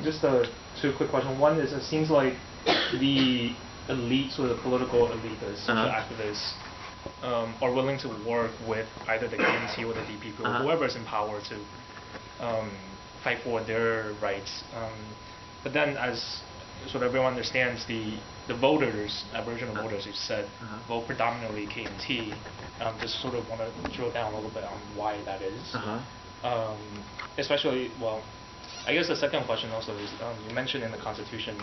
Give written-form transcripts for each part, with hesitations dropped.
just two quick questions. One is, it seems like the elites or the political elitists, social activists, are willing to work with either the KMT or the DPP or whoever's in power to fight for their rights. But then, as sort of everyone understands, the voters, Aboriginal voters, you said, vote predominantly KMT. Just sort of want to drill down a little bit on why that is. Especially, well, I guess the second question also is, you mentioned in the Constitution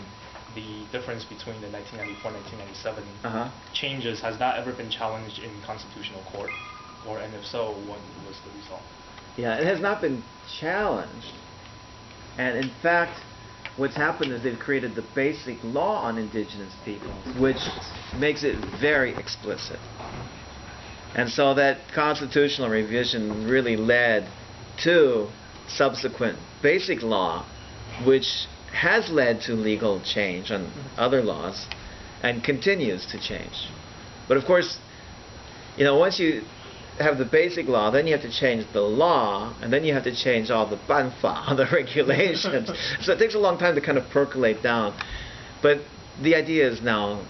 the difference between the 1994 and 1997 changes. Has that ever been challenged in constitutional court? And if so, what was the result? Yeah, it has not been challenged. And in fact, what's happened is they've created the basic law on indigenous peoples, which makes it very explicit. And so that constitutional revision really led to subsequent basic law, which has led to legal change on other laws and continues to change. But of course, once you have the basic law, then you have to change the law, and then you have to change all the banfa, all the regulations. So it takes a long time to kind of percolate down. But the idea is now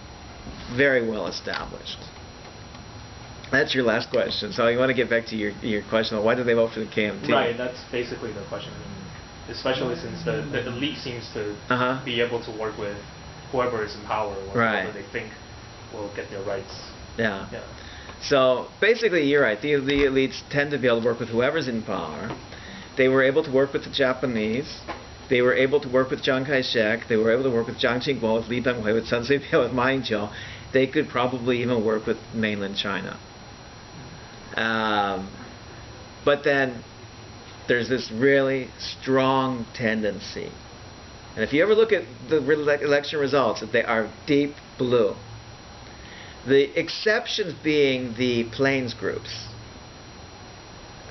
very well established. That's your last question. So you want to get back to your question of why do they vote for the KMT? Right, that's basically the question. Especially since the elite seems to be able to work with whoever is in power, or whoever they think will get their rights. Yeah. So basically, you're right. The elites tend to be able to work with whoever's in power. They were able to work with the Japanese. They were able to work with Chiang Kai-shek. They were able to work with Jiang Qingguo, with Li Denghui, with Chen Shui-bian, with Ma Ying-jeou. They could probably even work with mainland China. But then there's this really strong tendency. And if you ever look at the election results, they are deep blue. The exceptions being the plains groups,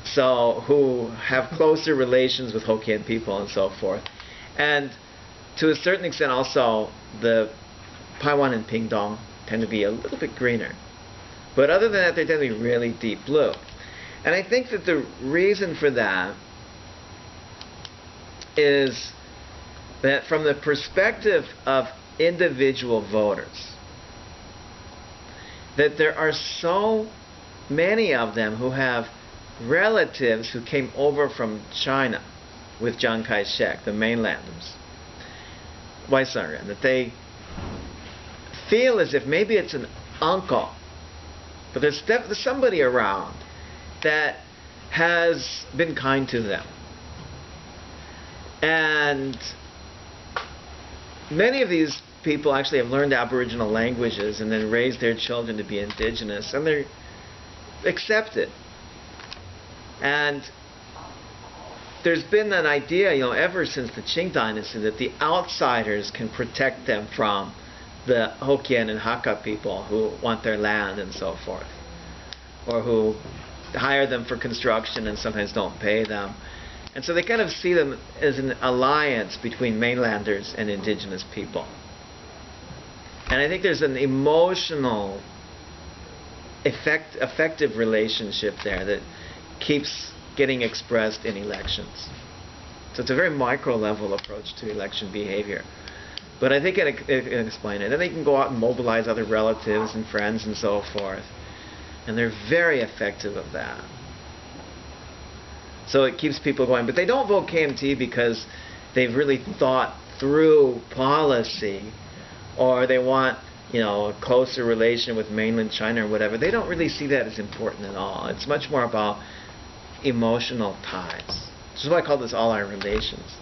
so who have closer relations with Hokkien people and so forth. And to a certain extent also, the Taiwan and Pingdong tend to be a little bit greener. But other than that, they tend to be really deep blue. And I think that the reason for that is that from the perspective of individual voters, that there are so many of them who have relatives who came over from China with Chiang Kai-shek, the mainlanders, Waisanren, that they feel as if maybe it's an uncle, but there's somebody around that has been kind to them. And many of these people actually have learned Aboriginal languages and then raised their children to be indigenous, and they're accepted. And there's been an idea, ever since the Qing dynasty, that the outsiders can protect them from the Hokkien and Hakka people who want their land and so forth, or who hire them for construction and sometimes don't pay them. And so they kind of see them as an alliance between mainlanders and indigenous people. And I think there's an emotional, effective relationship there that keeps getting expressed in elections. So it's a very micro-level approach to election behavior. But I think it can explain it. Then they can go out and mobilize other relatives and friends and so forth. And they're very effective of that. So it keeps people going. But they don't vote KMT because they've really thought through policy, or they want, a closer relation with mainland China or whatever. They don't really see that as important at all. It's much more about emotional ties. This is why I call this all our relations.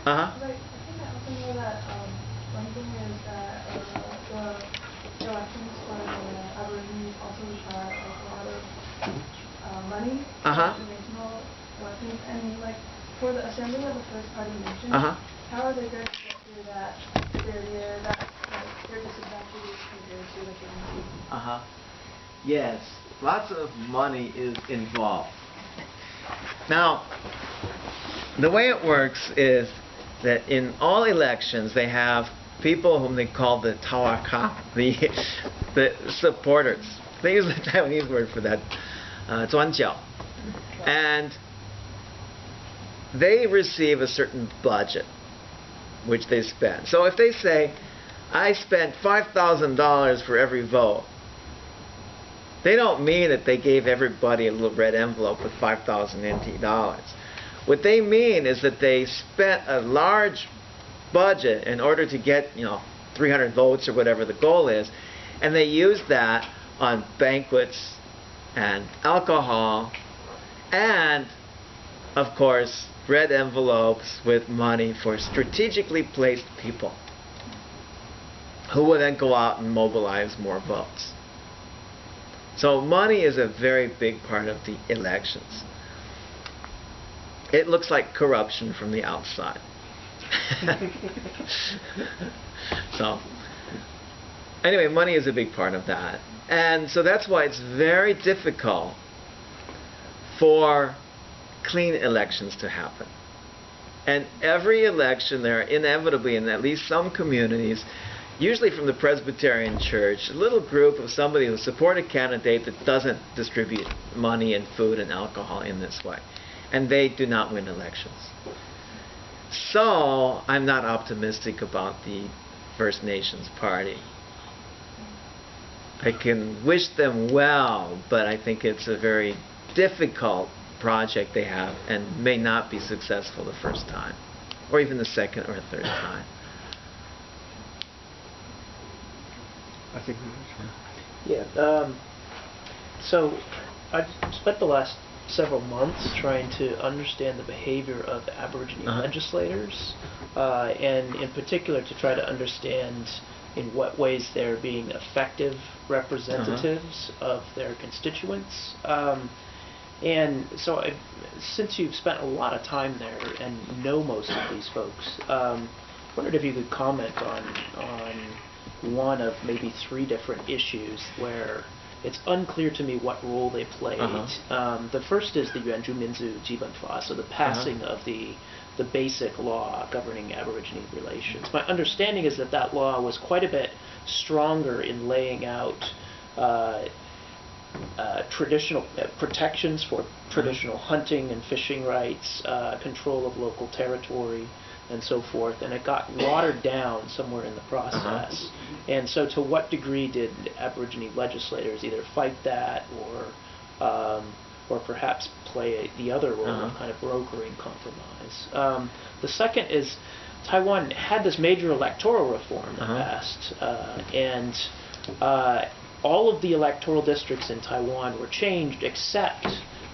Like, I think I also know that one thing is that the elections for the Aborigines also require a lot of money for national elections. And like for the assembly of the first party nation, how are they going to get through that barrier that they're disadvantaged compared to the KMT? Yes, lots of money is involved. Now, the way it works is that in all elections they have people whom they call the tawaka, the supporters. They use the Taiwanese word for that, 转角. And they receive a certain budget, which they spend. So if they say, I spent $5,000 for every vote, they don't mean that they gave everybody a little red envelope with 5,000 NT dollars. What they mean is that they spent a large budget in order to get, 300 votes or whatever the goal is, and they use that on banquets and alcohol and, of course, red envelopes with money for strategically placed people who will then go out and mobilize more votes. So money is a very big part of the elections. It looks like corruption from the outside. So, anyway, money is a big part of that. And so that's why it's very difficult for clean elections to happen. And every election, there are inevitably, in at least some communities, usually from the Presbyterian Church, a little group of somebody who support a candidate that doesn't distribute money and food and alcohol in this way. And they do not win elections. So, I'm not optimistic about the First Nations Party. I can wish them well, but I think it's a very difficult project they have and may not be successful the first time, or even the second or third time. I think. Yeah. So I've spent the last several months trying to understand the behavior of Aboriginal legislators, and in particular to try to understand in what ways they're being effective representatives of their constituents. And so since you've spent a lot of time there and know most of these folks, wondered if you could comment on one of maybe three different issues where it's unclear to me what role they played. The first is the Yuanzhu Minzu Jibanfa, so the passing of the basic law governing Aborigine relations. My understanding is that that law was quite a bit stronger in laying out traditional protections for traditional hunting and fishing rights, control of local territory, and so forth, and it got watered down somewhere in the process. And so to what degree did Aborigine legislators either fight that or perhaps play the other role of kind of brokering compromise? The second is Taiwan had this major electoral reform that passed, and all of the electoral districts in Taiwan were changed except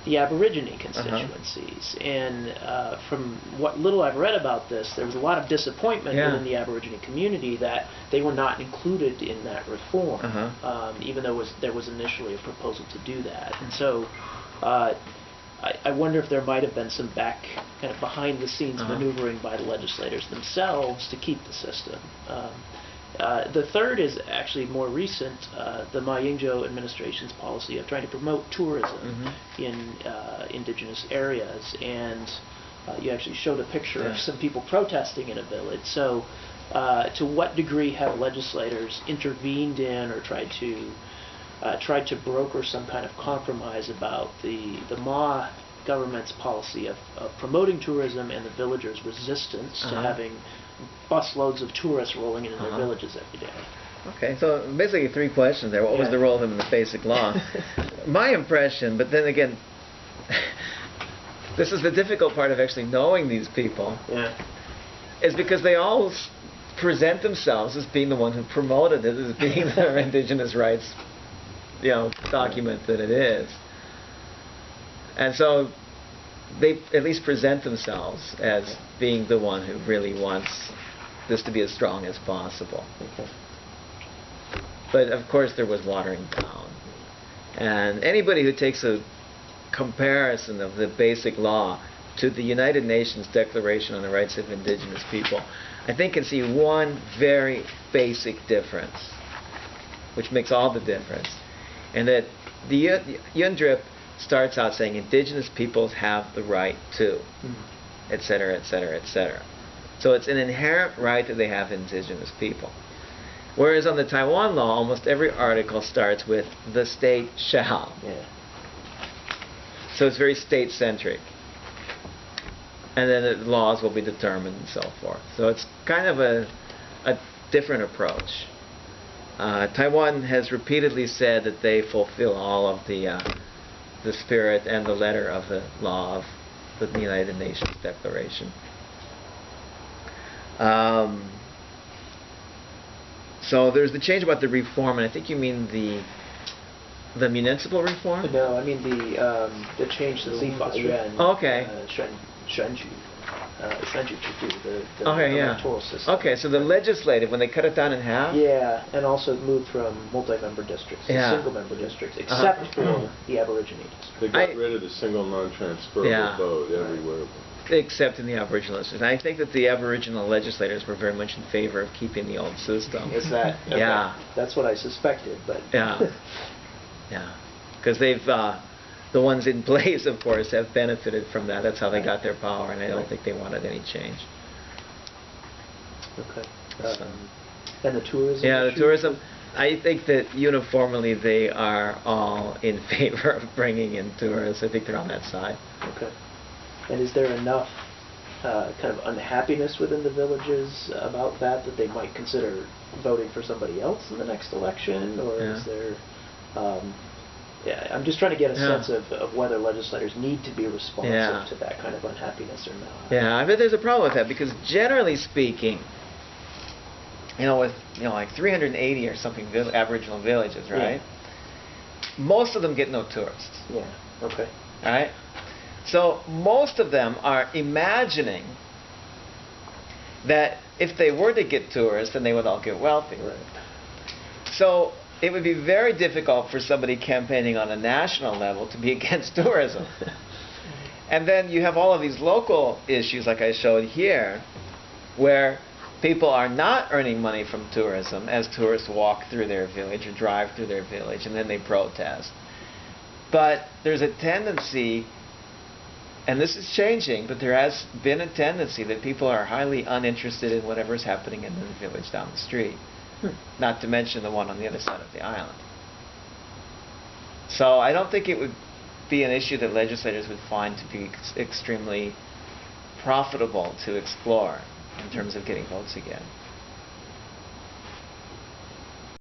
the Aborigine constituencies. And from what little I've read about this, there was a lot of disappointment within the Aborigine community that they were not included in that reform, even though there was initially a proposal to do that. And so I wonder if there might have been some kind of behind-the-scenes maneuvering by the legislators themselves to keep the system. The third is actually more recent, the Ma Ying-jeou administration's policy of trying to promote tourism in indigenous areas. And you actually showed a picture of some people protesting in a village. So to what degree have legislators intervened in or tried to broker some kind of compromise about the Ma government's policy of promoting tourism and the villagers' resistance to having busloads of tourists rolling into their villages every day? Okay, so basically three questions there. What was the role of them in the basic law? My impression, but then again, this is the difficult part of actually knowing these people, is because they all present themselves as being the one who promoted it, as being the indigenous rights, document that it is. And so they at least present themselves as being the one who really wants this to be as strong as possible. But of course there was watering down. And anybody who takes a comparison of the basic law to the United Nations Declaration on the Rights of Indigenous People, I think can see one very basic difference, which makes all the difference. And that the UNDRIP starts out saying indigenous peoples have the right to, etc., etc., etc. So it's an inherent right that they have indigenous people. Whereas on the Taiwan law, almost every article starts with the state shall. Yeah. So it's very state-centric. And then the laws will be determined and so forth. So it's kind of a different approach. Taiwan has repeatedly said that they fulfill all of the spirit and the letter of the law of the United Nations Declaration. So there's the change about the reform, and I think you mean the municipal reform? No, I mean the change to the Lifayuan. Okay. The Okay, yeah. electoral system. Okay, so the legislative, when they cut it down in half? Yeah, and also moved from multi-member districts to single-member districts, except for the Aborigines. They got rid of the single non-transferable vote everywhere. Except in the Aboriginal districts. I think that the Aboriginal legislators were very much in favor of keeping the old system. Is that? Okay. Yeah. That's what I suspected, but... Yeah. Yeah. Because they've... the ones in place, of course, have benefited from that. That's how they got their power, and I don't think they wanted any change. Okay. And the tourism? Yeah, the issue? tourism. I think that uniformly they are all in favor of bringing in tourists. I think they're on that side. Okay. And is there enough kind of unhappiness within the villages about that they might consider voting for somebody else in the next election? Or is there... yeah, I'm just trying to get a sense of whether legislators need to be responsive to that kind of unhappiness or not. Yeah, I bet there's a problem with that, because generally speaking, with like 380 or something Aboriginal villages, right? Yeah. Most of them get no tourists. Yeah. Okay. All right. So most of them are imagining that if they were to get tourists, then they would all get wealthy. Right. So it would be very difficult for somebody campaigning on a national level to be against tourism. And then you have all of these local issues, like I showed here, where people are not earning money from tourism as tourists walk through their village or drive through their village, and then they protest. But there's a tendency, and this is changing, but there has been a tendency that people are highly uninterested in whatever's happening in the village down the street. Not to mention the one on the other side of the island. So I don't think it would be an issue that legislators would find to be extremely profitable to explore in terms of getting votes again.